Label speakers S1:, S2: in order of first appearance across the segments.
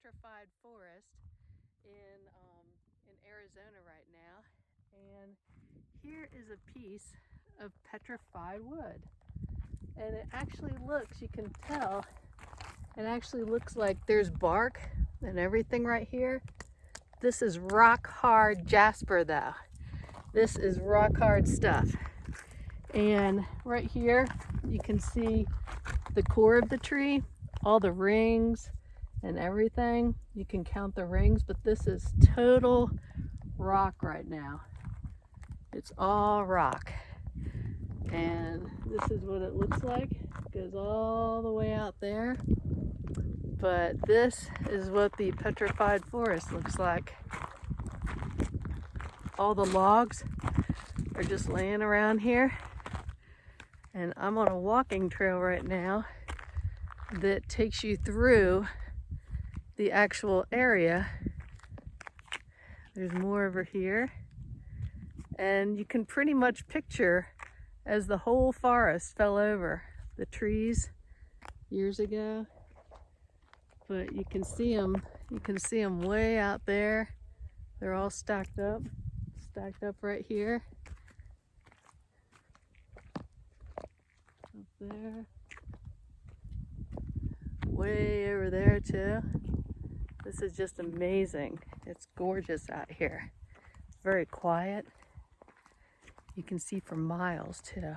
S1: petrified forest in Arizona right now, and here is a piece of petrified wood, and it actually looks, you can tell, it actually looks like there's bark and everything right here. This is rock hard Jasper though. This is rock hard stuff. And right here you can see the core of the tree, all the rings and everything. You can count the rings, but this is total rock right now. It's all rock. And this is what it looks like. It goes all the way out there. But this is what the petrified forest looks like. All the logs are just laying around here. And I'm on a walking trail right now that takes you through the actual area. There's more over here. And you can pretty much picture as the whole forest fell over the trees years ago. But you can see them way out there. They're all stacked up right here. Up there. Way over there too. This is just amazing. It's gorgeous out here. It's very quiet. You can see for miles too.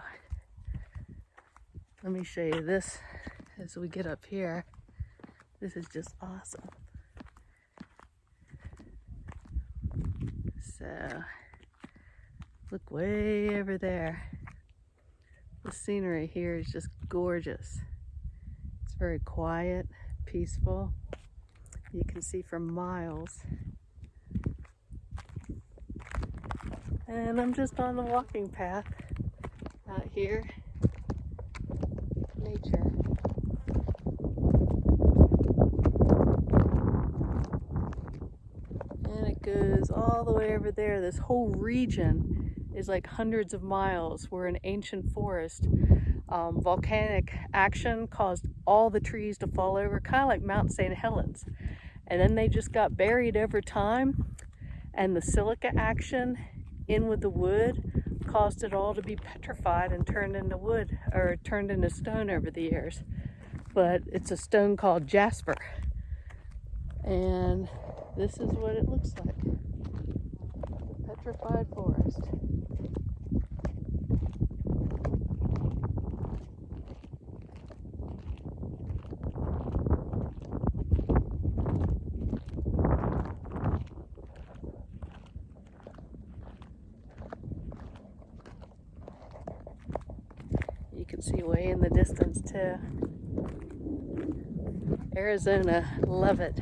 S1: Let me show you this as we get up here. This is just awesome. So, look way over there. The scenery here is just gorgeous. It's very quiet, peaceful. You can see for miles. And I'm just on the walking path out here. Nature. And it goes all the way over there. This whole region is like hundreds of miles. We're an ancient forest. Volcanic action caused all the trees to fall over, kind of like Mt St Helens. And then they just got buried over time. And the silica action in with the wood caused it all to be petrified and turned into wood, or turned into stone over the years. But it's a stone called Jasper. And this is what it looks like. The petrified forest. You can see way in the distance too. Arizona, love it.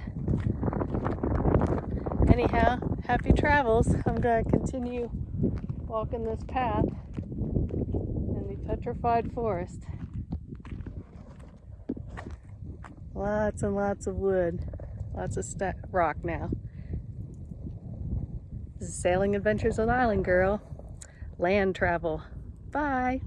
S1: Anyhow, happy travels. I'm going to continue walking this path in the petrified forest. Lots and lots of wood, lots of rock now. This is Sailing Adventures on Island Girl. Land travel. Bye.